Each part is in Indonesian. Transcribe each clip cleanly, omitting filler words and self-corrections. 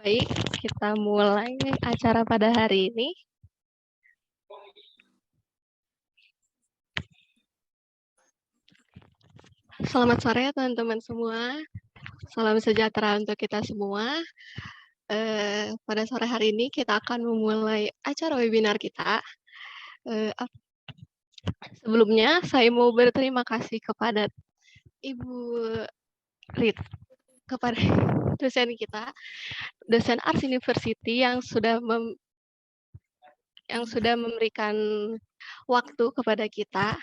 Baik, kita mulai acara pada hari ini. Selamat sore teman-teman semua. Salam sejahtera untuk kita semua. Pada sore hari ini kita akan memulai acara webinar kita. Sebelumnya saya mau berterima kasih kepada Ibu Rit, kepada dosen kita, dosen Arts University yang sudah memberikan waktu kepada kita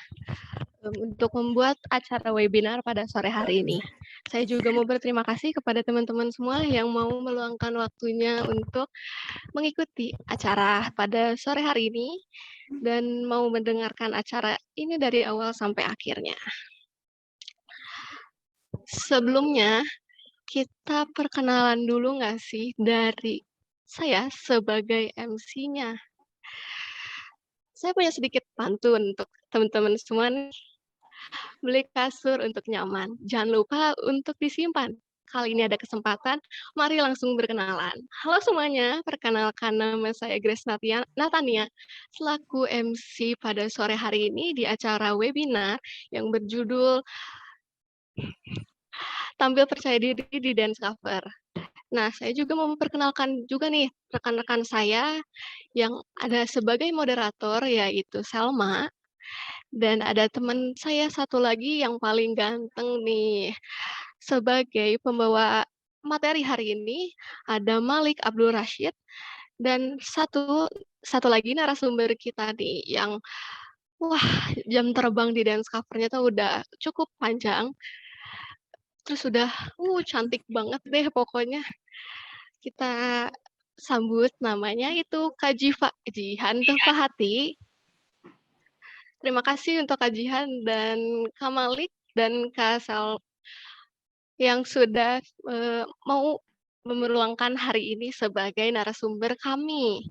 untuk membuat acara webinar pada sore hari ini. Saya juga mau berterima kasih kepada teman-teman semua yang mau meluangkan waktunya untuk mengikuti acara pada sore hari ini dan mau mendengarkan acara ini dari awal sampai akhirnya. Sebelumnya, kita perkenalan dulu nggak sih dari saya sebagai MC-nya. Saya punya sedikit pantun untuk teman-teman semua nih. Beli kasur untuk nyaman, jangan lupa untuk disimpan. Kali ini ada kesempatan, mari langsung berkenalan. Halo semuanya, perkenalkan nama saya Grace Natania, selaku MC pada sore hari ini di acara webinar yang berjudul Tampil Percaya Diri di Dance Cover. Nah, saya juga mau memperkenalkan juga nih rekan-rekan saya yang ada sebagai moderator, yaitu Selma, dan ada teman saya satu lagi yang paling ganteng nih. Sebagai pembawa materi hari ini, ada Malik Abdul Rashid, dan satu lagi narasumber kita nih yang, wah, jam terbang di dance cover-nya tuh udah cukup panjang, terus udah, cantik banget deh pokoknya. Kita sambut namanya itu Kak Jihan Fahati. Terima kasih untuk Kak Jihan dan Kak Malik dan Kak Sal yang sudah mau meluangkan hari ini sebagai narasumber kami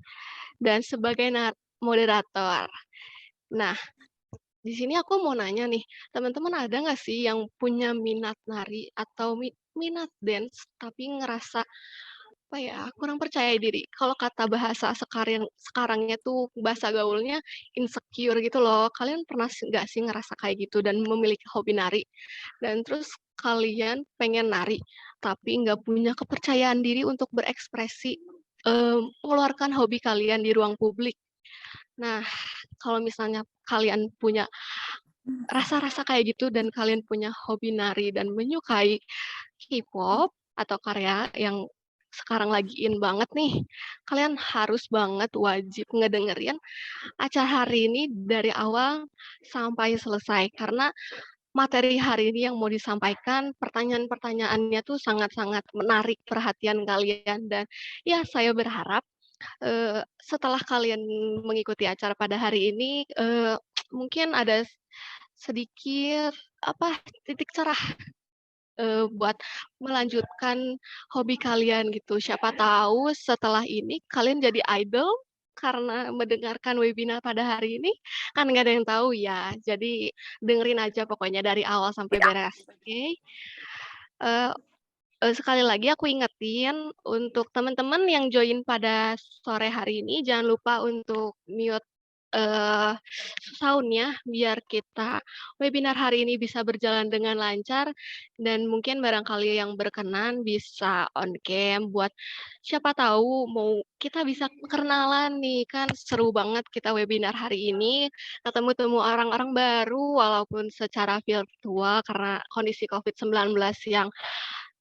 dan sebagai moderator. Nah, di sini aku mau nanya nih, teman-teman ada nggak sih yang punya minat nari atau minat dance tapi ngerasa apa ya, kurang percaya diri. Kalau kata bahasa sekarangnya tuh bahasa gaulnya insecure gitu loh. Kalian pernah nggak sih ngerasa kayak gitu dan memiliki hobi nari? Dan terus kalian pengen nari, tapi nggak punya kepercayaan diri untuk berekspresi, mengeluarkan hobi kalian di ruang publik. Nah, kalau misalnya kalian punya rasa-rasa kayak gitu dan kalian punya hobi nari dan menyukai K-pop atau karya yang sekarang lagi in banget nih, kalian harus banget wajib ngedengerin acara hari ini dari awal sampai selesai. Karena materi hari ini yang mau disampaikan, pertanyaan-pertanyaannya tuh sangat-sangat menarik perhatian kalian. Dan ya, saya berharap setelah kalian mengikuti acara pada hari ini, mungkin ada sedikit titik cerah buat melanjutkan hobi kalian gitu. Siapa tahu setelah ini kalian jadi idol karena mendengarkan webinar pada hari ini, kan nggak ada yang tahu ya. Jadi dengerin aja pokoknya dari awal sampai beres, oke? Eee sekali lagi aku ingetin untuk teman-teman yang join pada sore hari ini, jangan lupa untuk mute, eee, sound-nya biar kita webinar hari ini bisa berjalan dengan lancar dan mungkin barangkali yang berkenan bisa on cam buat siapa tahu kita bisa kenalan nih, kan seru banget kita webinar hari ini, ketemu-temu orang-orang baru walaupun secara virtual karena kondisi COVID-19 yang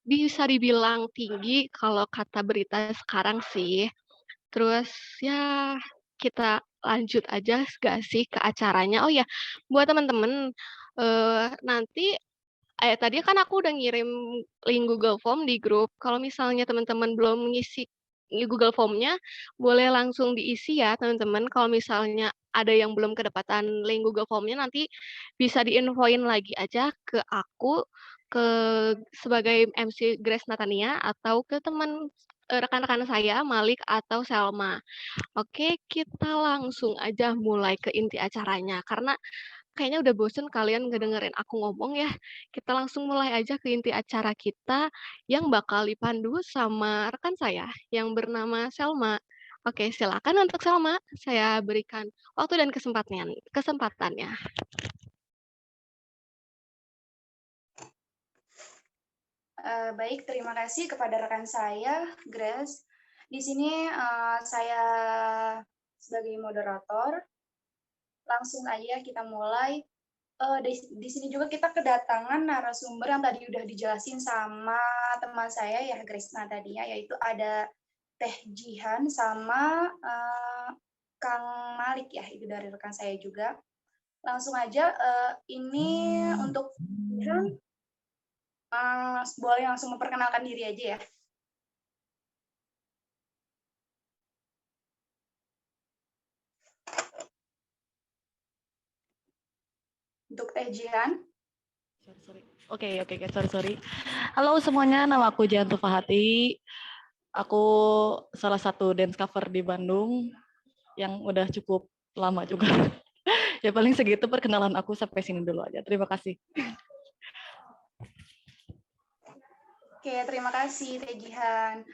bisa dibilang tinggi kalau kata berita sekarang sih. Terus ya kita lanjut aja nggak sih ke acaranya. Oh ya, buat teman-teman, nanti tadi kan aku udah ngirim link Google Form di grup. Kalau misalnya teman-teman belum ngisi Google Form-nya, boleh langsung diisi ya teman-teman. Kalau misalnya ada yang belum kedapatan link Google Form-nya, nanti bisa diinfoin lagi aja ke aku, ke sebagai MC Grace Natania, atau ke rekan-rekan saya, Malik atau Selma. Oke, kita langsung aja mulai ke inti acaranya. Karena kayaknya udah bosen kalian ngedengerin aku ngomong ya. Kita langsung mulai aja ke inti acara kita yang bakal dipandu sama rekan saya yang bernama Selma. Oke, silakan untuk Selma, saya berikan waktu dan kesempatannya. Baik, terima kasih kepada rekan saya, Grace. Di sini saya sebagai moderator, langsung aja kita mulai. Di sini juga kita kedatangan narasumber yang tadi udah dijelasin sama teman saya ya, Grace tadinya, yaitu ada Teh Jihan sama Kang Malik ya, itu dari rekan saya juga. Langsung aja, ini untuk Jihan, boleh langsung memperkenalkan diri aja ya. Untuk Teh Jihan. Oke, sorry. Halo semuanya, nama aku Jihan Tufahati. Aku salah satu dance cover di Bandung yang udah cukup lama juga. Ya paling segitu perkenalan aku, sampai sini dulu aja. Terima kasih. Oke, terima kasih Teh Jihan.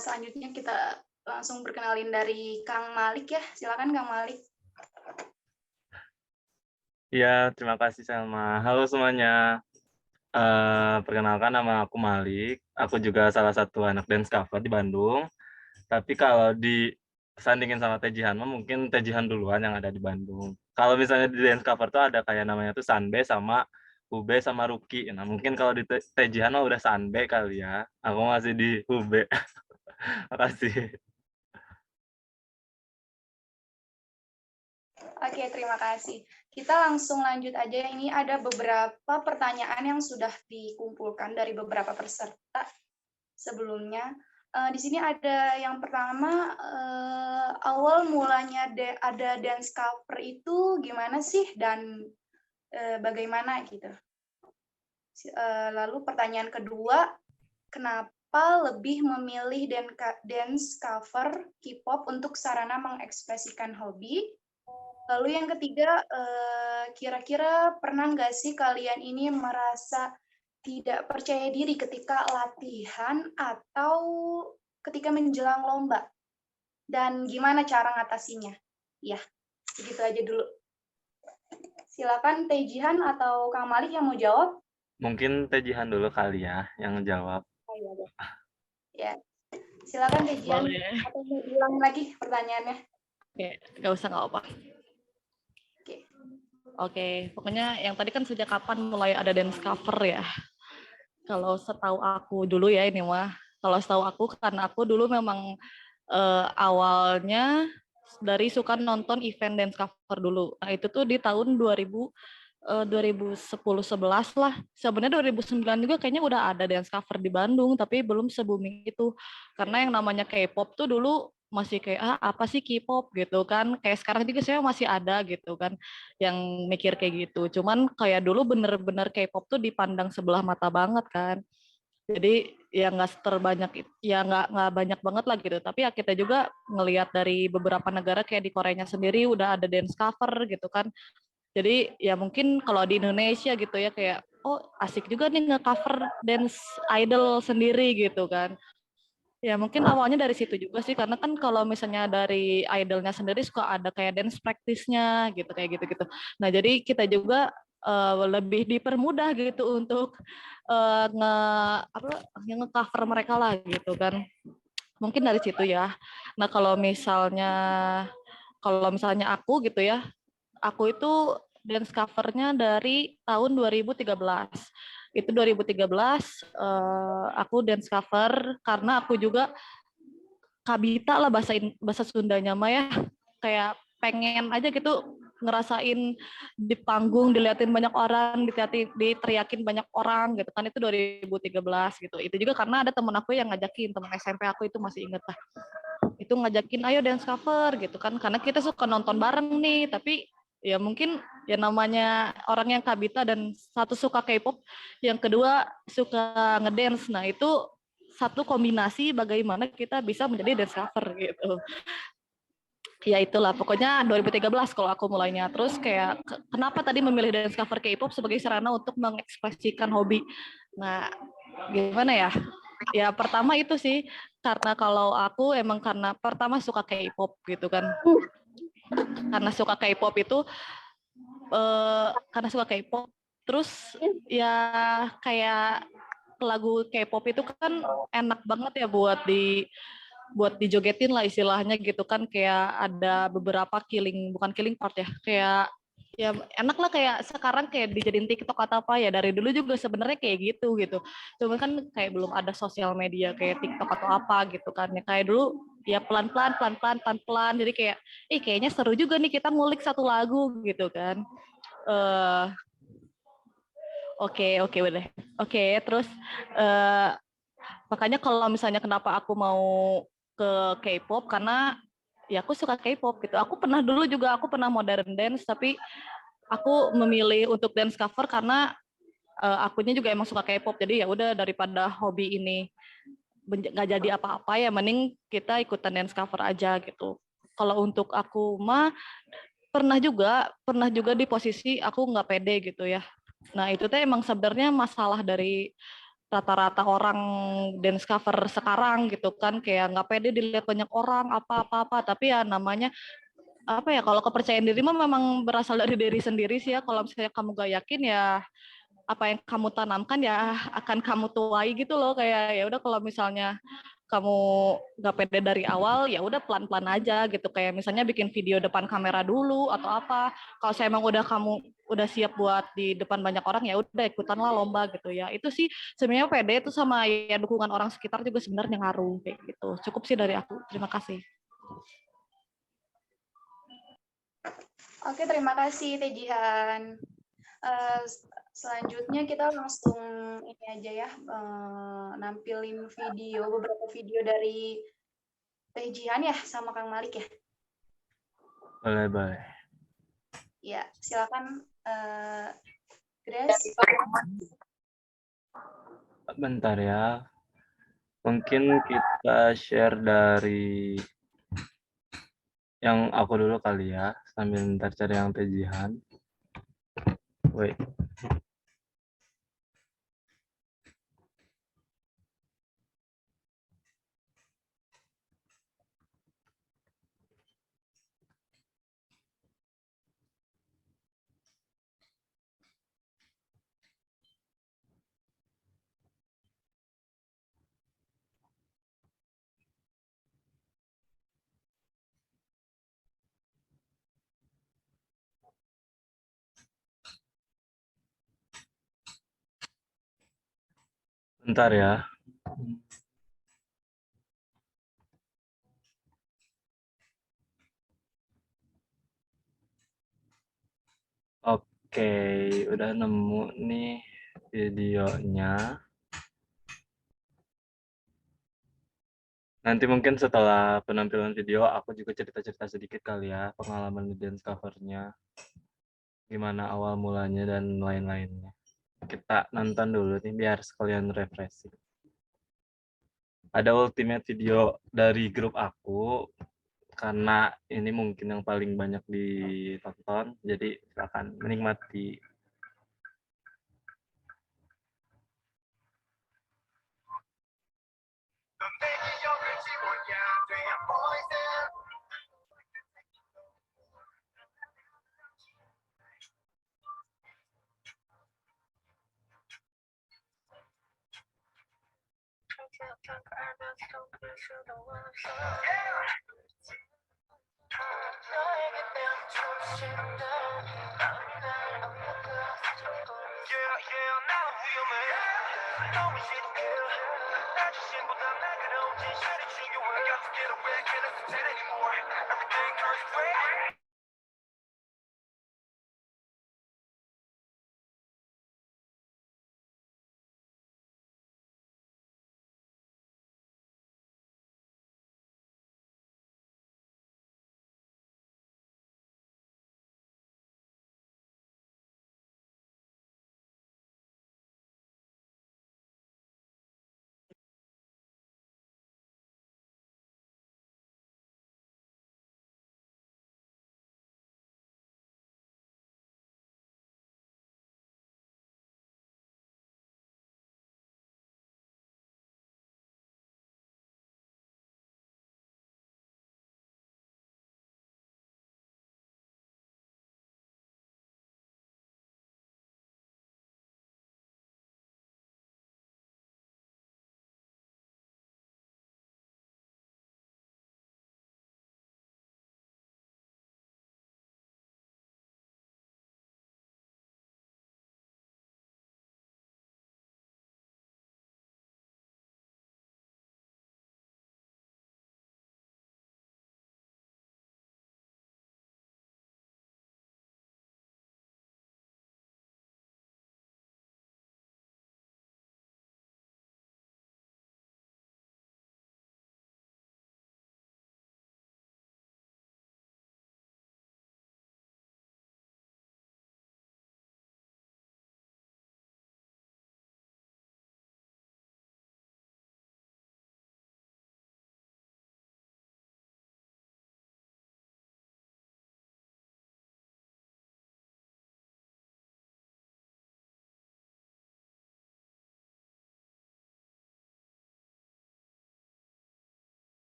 Selanjutnya kita langsung perkenalin dari Kang Malik ya. Silakan Kang Malik. Iya, terima kasih Selma. Halo semuanya. Perkenalkan nama aku Malik. Aku juga salah satu anak dance cover di Bandung. Tapi kalau disandingin sama Teh Jihan, mungkin Teh Jihan duluan yang ada di Bandung. Kalau misalnya di dance cover tuh ada kayak namanya tuh Sanbe sama Ube sama Ruki. Nah mungkin kalau di Teh Jihan mah udah Sanbe kali ya. Aku masih di Ube. Makasih. Oke, terima kasih. Kita langsung lanjut aja. Ini ada beberapa pertanyaan yang sudah dikumpulkan dari beberapa peserta sebelumnya. Di sini ada yang pertama, awal mulanya ada dance cover itu gimana sih dan bagaimana gitu. Lalu pertanyaan kedua, kenapa lebih memilih dance cover K-pop untuk sarana mengekspresikan hobi? Lalu yang ketiga, kira-kira pernah nggak sih kalian ini merasa tidak percaya diri ketika latihan atau ketika menjelang lomba? Dan gimana cara ngatasinya? Ya, segitu aja dulu. Silakan Teh Jihan atau Kang Malik yang mau jawab. Mungkin Teh Jihan dulu kali ya yang jawab. Oh, iya, ya. Silakan Teh Jihan. Atau mau ulang lagi pertanyaannya? Oke, nggak usah, nggak apa. Oke, pokoknya yang tadi kan sejak kapan mulai ada dance cover ya? Kalau setahu aku dulu ya ini mah. Kalau setahu aku karena aku dulu memang awalnya dari suka nonton event dance cover dulu. Nah itu tuh di tahun 2010-11 lah. Sebenarnya 2009 juga kayaknya udah ada dance cover di Bandung, tapi belum se-booming itu. Karena yang namanya K-pop tuh dulu masih kayak apa sih K-pop gitu kan. Kayak sekarang juga saya masih ada gitu kan yang mikir kayak gitu. Cuman kayak dulu bener-bener K-pop tuh dipandang sebelah mata banget kan. Jadi ya nggak terbanyak, ya nggak banyak banget lah gitu. Tapi ya kita juga ngelihat dari beberapa negara kayak di Koreanya sendiri udah ada dance cover gitu kan. Jadi ya mungkin kalau di Indonesia gitu ya kayak oh asik juga nih nge-cover dance idol sendiri gitu kan. Ya mungkin awalnya dari situ juga sih karena kan kalau misalnya dari idolnya sendiri suka ada kayak dance practice-nya gitu kayak gitu-gitu. Nah, jadi kita juga lebih dipermudah gitu untuk nge-cover mereka lah gitu kan. Mungkin dari situ ya. Nah, kalau misalnya aku gitu ya, aku itu dance covernya dari tahun 2013. Itu 2013 aku dance cover karena aku juga kabita lah bahasa Sundanya mah ya. Kayak pengen aja gitu ngerasain di panggung diliatin banyak orang, diteriakin banyak orang gitu kan. Itu 2013 gitu. Itu juga karena ada temen aku yang ngajakin, temen SMP aku itu masih inget lah. Itu ngajakin ayo dance cover gitu kan karena kita suka nonton bareng nih, tapi ya mungkin ya namanya orang yang kabita dan satu suka K-pop, yang kedua suka ngedance. Nah, itu satu kombinasi bagaimana kita bisa menjadi dance cover gitu. Ya itulah, pokoknya 2013 kalau aku mulainya. Terus kayak kenapa tadi memilih dance cover K-pop sebagai sarana untuk mengekspresikan hobi. Nah, gimana ya? Ya pertama itu sih, karena kalau aku emang karena pertama suka K-pop gitu kan. Karena suka K-pop itu, karena suka K-pop, terus ya kayak lagu K-pop itu kan enak banget ya buat dijogetin lah istilahnya gitu kan, kayak ada beberapa bukan killing part ya, kayak ya enak lah kayak sekarang kayak dijadiin TikTok atau apa ya, dari dulu juga sebenarnya kayak gitu. Cuma kan kayak belum ada sosial media kayak TikTok atau apa gitu kan, ya kayak dulu ya pelan-pelan jadi kayak kayaknya seru juga nih kita ngulik satu lagu gitu kan. eh oke boleh. Terus eh makanya kalau misalnya kenapa aku mau ke K-pop, karena ya aku suka K-pop gitu. Aku pernah modern dance, tapi aku memilih untuk dance cover karena akunya juga emang suka K-pop. Jadi ya udah, daripada hobi ini nggak jadi apa-apa ya mending kita ikutan dance cover aja gitu. Kalau untuk aku mah pernah juga di posisi aku nggak pede gitu ya. Nah itu tuh emang sebenarnya masalah dari rata-rata orang dance cover sekarang gitu kan, kayak nggak pede dilihat banyak orang apa-apa, tapi ya namanya apa ya, kalau kepercayaan diri mah memang berasal dari diri sendiri sih ya. Kalau misalnya kamu gak yakin ya apa yang kamu tanamkan ya akan kamu tuai gitu loh. Kayak ya udah, kalau misalnya kamu gak pede dari awal ya udah pelan-pelan aja gitu, kayak misalnya bikin video depan kamera dulu atau apa. Kalau saya emang udah siap buat di depan banyak orang ya udah ikutanlah lomba gitu ya. Itu sih sebenarnya pede itu sama ya dukungan orang sekitar juga sebenarnya ngaruh kayak gitu. Cukup sih dari aku, terima kasih. Oke, terima kasih Teh Jihan. Selanjutnya kita langsung ini aja ya, nampilin beberapa video dari Teh Jihan ya sama Kang Malik ya. Boleh. Ya, silakan Grace. Bentar ya. Mungkin kita share dari yang aku dulu kali ya, sambil bentar cari yang tejihan. Wait. Bentar ya. Oke, udah nemu nih videonya. Nanti mungkin setelah penampilan video, aku juga cerita-cerita sedikit kali ya, pengalaman di dance cover-nya, gimana awal mulanya dan lain-lainnya. Kita nonton dulu nih, biar sekalian refreshing. Ada ultimate video dari grup aku, karena ini mungkin yang paling banyak ditonton, jadi silakan menikmati.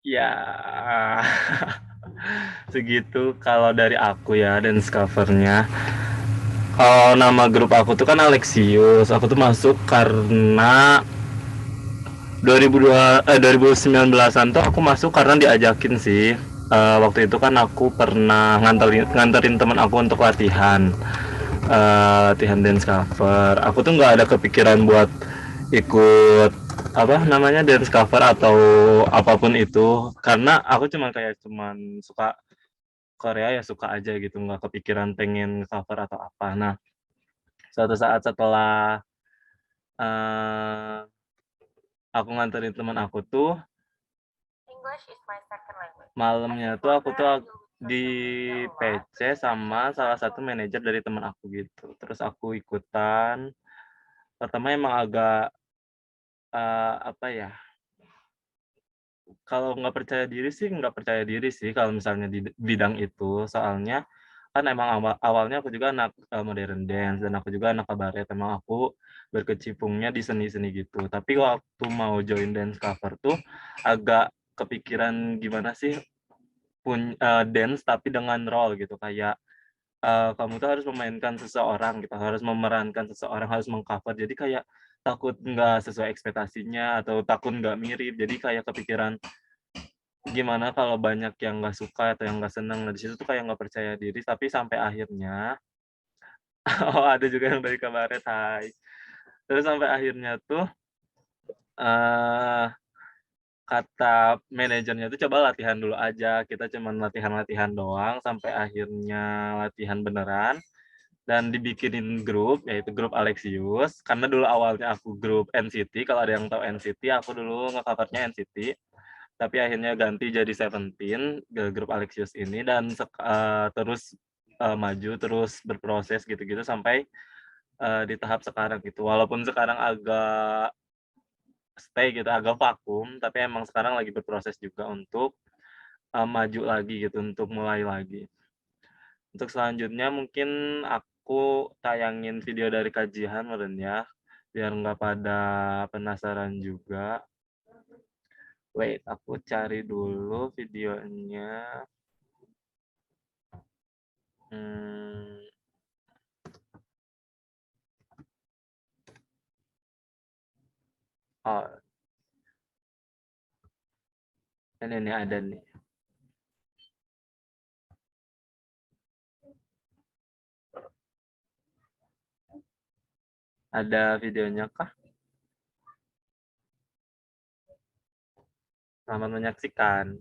Ya, segitu kalau dari aku ya dance cover-nya. Kalau nama grup aku tuh kan Alexius. Aku tuh masuk karena 2019-an tuh aku masuk karena diajakin sih. Waktu itu kan aku pernah nganterin teman aku untuk latihan latihan dance cover. Aku tuh nggak ada kepikiran buat ikut apa namanya dance cover atau apapun itu, karena aku cuman suka Korea ya suka aja gitu, nggak kepikiran pengen cover atau apa. Nah, suatu saat setelah uh, aku nganterin teman aku tuh malamnya tuh aku tuh di PC sama salah satu manajer dari teman aku gitu. Terus aku ikutan. Pertama emang agak apa ya? Kalau nggak percaya diri sih nggak percaya diri sih kalau misalnya di bidang itu. Soalnya kan emang awalnya aku juga anak modern dance dan aku juga anak kabaret. Emang aku berkecimpungnya di seni-seni gitu. Tapi waktu mau join dance cover tuh agak kepikiran gimana sih dance tapi dengan role gitu, kayak, kamu tuh harus memainkan seseorang gitu, harus memerankan seseorang, harus meng-cover. Jadi kayak takut nggak sesuai ekspektasinya atau takut nggak mirip. Jadi kayak kepikiran, gimana kalau banyak yang nggak suka atau yang nggak seneng. Nah, di situ tuh kayak nggak percaya diri, tapi sampai akhirnya oh ada juga yang dari kabaret, hai. Terus sampai akhirnya tuh, eee kata manajernya tuh, "Coba latihan dulu aja." Kita cuman latihan-latihan doang sampai akhirnya latihan beneran dan dibikinin grup, yaitu grup Alexius. Karena dulu awalnya aku grup NCT, kalau ada yang tahu NCT, aku dulu nge-cover-nya NCT, tapi akhirnya ganti jadi Seventeen, grup Alexius ini dan terus, maju, terus berproses gitu-gitu sampai, di tahap sekarang gitu. Walaupun sekarang agak stay gitu, agak vakum, tapi emang sekarang lagi berproses juga untuk, maju lagi gitu, untuk mulai lagi. Untuk selanjutnya mungkin aku tayangin video dari kajian meureun ya, biar nggak pada penasaran juga. Wait, aku cari dulu videonya. Mmm, oh, ini nih ada nih. Ada videonya kah? Selamat menyaksikan.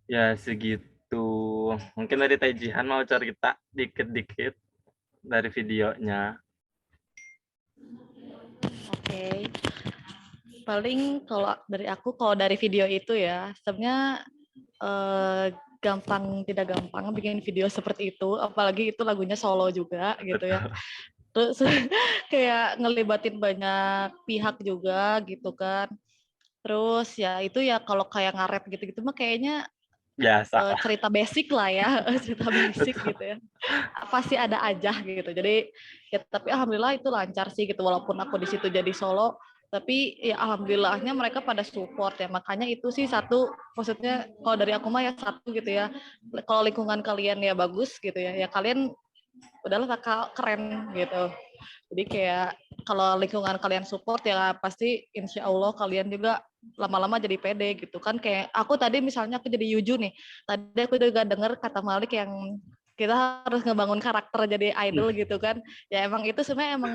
Ya segitu. Mungkin dari Teh Jihan mau cerita dikit-dikit dari videonya. Oke. Paling kalau dari aku, kalau dari video itu ya, sebenarnya gampang tidak gampang bikin video seperti itu, apalagi itu lagunya solo juga gitu ya. Betul. Terus kayak ngelibatin banyak pihak juga gitu kan. Terus ya itu ya kalau kayak ngaret gitu-gitu mah kayaknya Biasa. cerita basic lah ya, cerita basic Betul. gitu ya. Pasti ada aja gitu. Jadi ya tapi alhamdulillah itu lancar sih gitu, walaupun aku di situ jadi solo, tapi ya alhamdulillahnya mereka pada support ya. Makanya itu sih satu, maksudnya kalau dari aku mah ya satu gitu ya. Kalau lingkungan kalian ya bagus gitu ya. Ya kalian udahlah kakak keren gitu. Jadi kayak kalau lingkungan kalian support ya pasti insya Allah kalian juga lama-lama jadi pede gitu kan. Kayak aku tadi misalnya aku jadi Yuju nih. Tadi aku juga denger kata Malik yang kita harus ngebangun karakter jadi idol gitu kan. Ya emang itu sebenarnya emang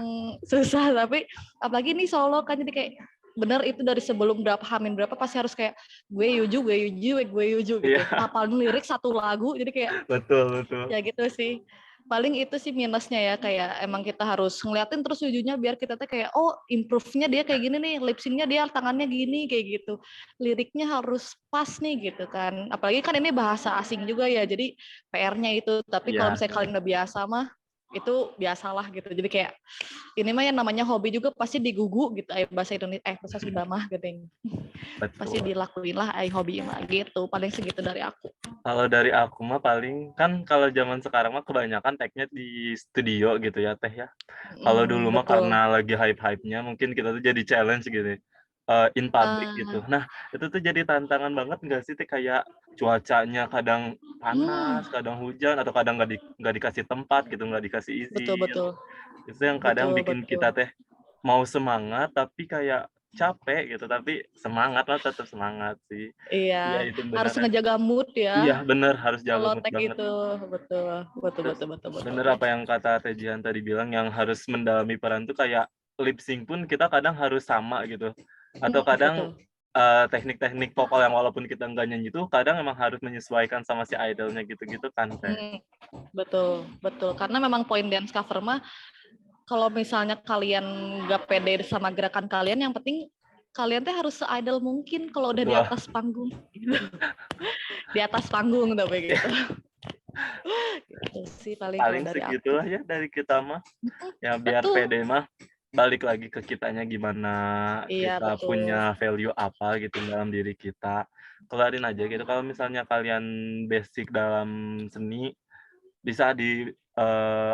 susah, tapi apalagi nih solo kan jadi kayak bener itu dari sebelum berapa hamin berapa pasti harus kayak gue Yuju gitu. Iya, Hafalin lirik satu lagu jadi kayak betul betul. ya gitu sih. Paling itu sih minusnya ya, kayak emang kita harus ngeliatin terus ujungnya biar kita tuh kayak oh improve-nya dia kayak gini nih, lip sync-nya dia tangannya gini kayak gitu. Liriknya harus pas nih gitu kan. Apalagi kan ini bahasa asing juga ya. Jadi PR-nya itu. Tapi kalau Iya, misalnya kalian udah biasa mah itu biasalah gitu. Jadi kayak ini mah yang namanya hobi juga pasti digugu gitu. Bahasa Indonesia bahasa Sunda mah gitu. Pasti betul. dilakuin lah hobi mah gitu. Paling segitu dari aku. Kalau dari aku mah paling kan kalau zaman sekarang mah kebanyakan tag-nya di studio gitu ya Teh ya. Kalau dulu mah Betul. karena lagi hype-hype-nya mungkin kita tuh jadi challenge gitu, in public gitu. Ah, Nah, itu tuh jadi tantangan banget nggak sih Teh, kayak cuacanya kadang panas, hmm. kadang hujan, atau kadang nggak dikasih tempat gitu, nggak dikasih Betul izin. betul. Itu yang kadang Betul bikin betul. kita teh mau semangat, tapi kayak capek gitu, tapi semangat lah, tetap semangat sih. Iya, Iya itu harus bener. ngejaga mood ya. Iya bener, harus jaga Kalau mood tag banget. itu betul, betul Terus betul betul betul. bener apa yang kata Teh Jihan tadi bilang, yang harus mendalami peran tuh kayak lip sync pun kita kadang harus sama gitu. Atau kadang, Betul. teknik-teknik vokal yang walaupun kita nggak nyanyi tuh kadang emang harus menyesuaikan sama si idolnya gitu-gitu kan, Teh. Hmm, betul betul. Karena memang poin dance cover mah kalau misalnya kalian nggak pede sama gerakan kalian, yang penting kalian teh harus se-idol mungkin kalau udah di Betul. atas panggung. Di atas panggung tapi gitu. Gitu sih paling kalau Paling dari aku. segitulah ya dari kita mah. Ya biar Betul. pede mah balik lagi ke kitanya, gimana Iya kita betul. punya value apa gitu dalam diri kita, keluarin aja gitu. Kalau misalnya kalian basic dalam seni, bisa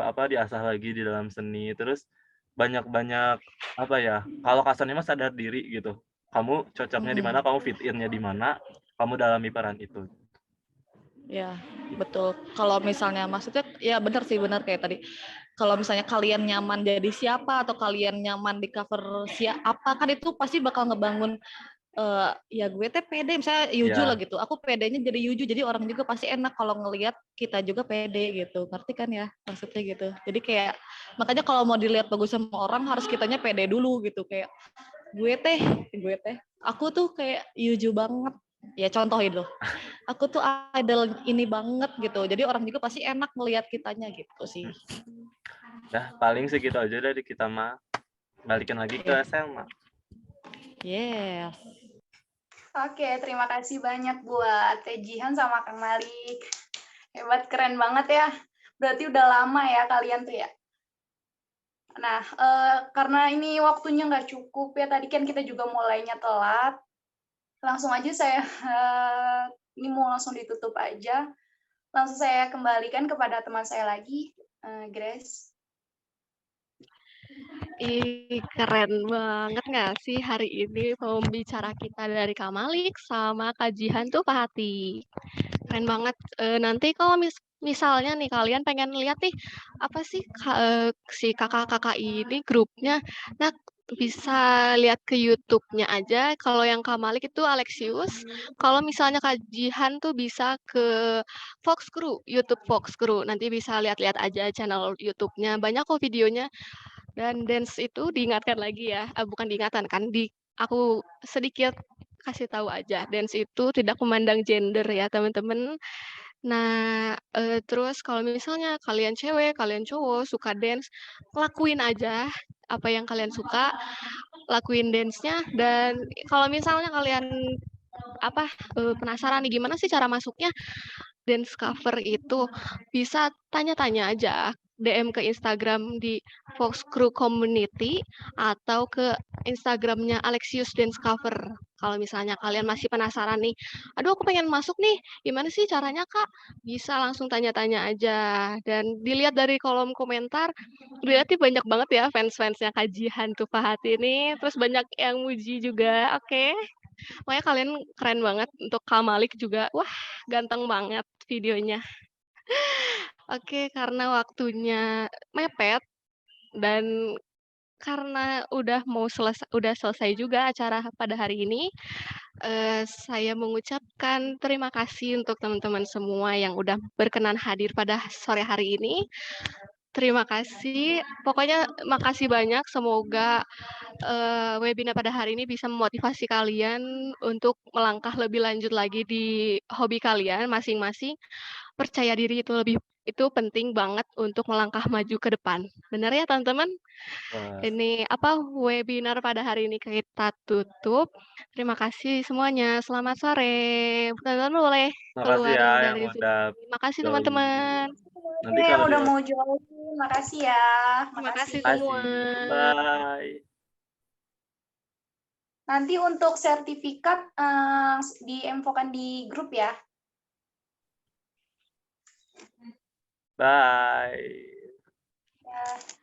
apa, diasah lagi di dalam seni, terus banyak-banyak, apa ya, kalau kasarnya mah sadar diri gitu. Kamu cocoknya di mana, Mm-mm. kamu fit in-nya di mana, kamu dalami peran itu. Ya, betul. Kalau misalnya maksudnya ya benar sih, benar kayak tadi. Kalau misalnya kalian nyaman jadi siapa atau kalian nyaman di cover siapa kan itu pasti bakal ngebangun ya gue teh pede misalnya Yuju lah Ya, gitu. Aku pedenya jadi Yuju jadi orang juga pasti enak kalau ngelihat kita juga pede gitu. Ngerti kan ya maksudnya gitu. Jadi kayak makanya kalau mau dilihat bagus sama orang harus kitanya pede dulu gitu kayak gue teh aku tuh kayak Yuju banget. Ya contoh itu aku tuh idol ini banget gitu. Jadi orang juga pasti enak ngelihat kitanya gitu sih. ya paling segitu aja dari kita mah. Balikin lagi ke Ya, Selma. yes. Oke, terima kasih banyak buat Teh Jihan sama Kang Malik. Hebat, keren banget ya. Berarti udah lama ya kalian tuh ya. Nah, karena ini waktunya nggak cukup ya, tadi kan kita juga mulainya telat. Langsung aja saya, ini mau langsung ditutup aja. Langsung saya kembalikan kepada teman saya lagi, Grace. Ih, keren banget nggak sih hari ini pembicara kita dari Kak Malik sama Kak Jihan tuh Pak Hati. Keren banget. Nanti kalau misalnya nih kalian pengen lihat nih apa sih si kakak-kakak ini grupnya. Nah, bisa lihat ke YouTube-nya aja. Kalau yang Kak Malik itu Alexius. Kalau misalnya Kak Jihan tuh bisa ke Fox Crew, YouTube Fox Crew. Nanti bisa lihat-lihat aja channel YouTube-nya. Banyak kok videonya. Dan dance itu diingatkan lagi ya, bukan diingatkan kan, aku sedikit kasih tahu aja, dance itu tidak memandang gender ya teman-teman. Nah, terus kalau misalnya kalian cewek, kalian cowok suka dance, lakuin aja apa yang kalian suka, lakuin dance-nya, dan kalau misalnya kalian penasaran nih gimana sih cara masuknya dance cover itu, bisa tanya-tanya aja, DM ke Instagram di Fox Crew Community atau ke Instagramnya Alexius Dance Cover. Kalau misalnya kalian masih penasaran nih, aduh aku pengen masuk nih, gimana sih caranya Kak? Bisa langsung tanya-tanya aja. Dan dilihat dari kolom komentar, dilihat nih banyak banget ya fans-fansnya Kak Jihan tuh Fahati ini, terus banyak yang muji juga, oke. Pokoknya kalian keren banget, untuk Kak Malik juga, wah ganteng banget videonya. Oke, karena waktunya mepet dan karena udah selesai juga acara pada hari ini, saya mengucapkan terima kasih untuk teman-teman semua yang udah berkenan hadir pada sore hari ini. Terima kasih, pokoknya makasih banyak, semoga webinar pada hari ini bisa memotivasi kalian untuk melangkah lebih lanjut lagi di hobi kalian masing-masing. Percaya diri itu penting banget untuk melangkah maju ke depan. Benar ya teman-teman? Wah, Ini webinar pada hari ini kita tutup. Terima kasih semuanya. Selamat sore. Teman-teman boleh makasih keluar ya yang dari Zoom. udah Terima kasih join. teman-teman. Nanti yang kalau udah dia mau join, makasih ya. Terima kasih Makasih. semua. bye. Nanti untuk sertifikat diinfokan di grup ya. Bye. Ya.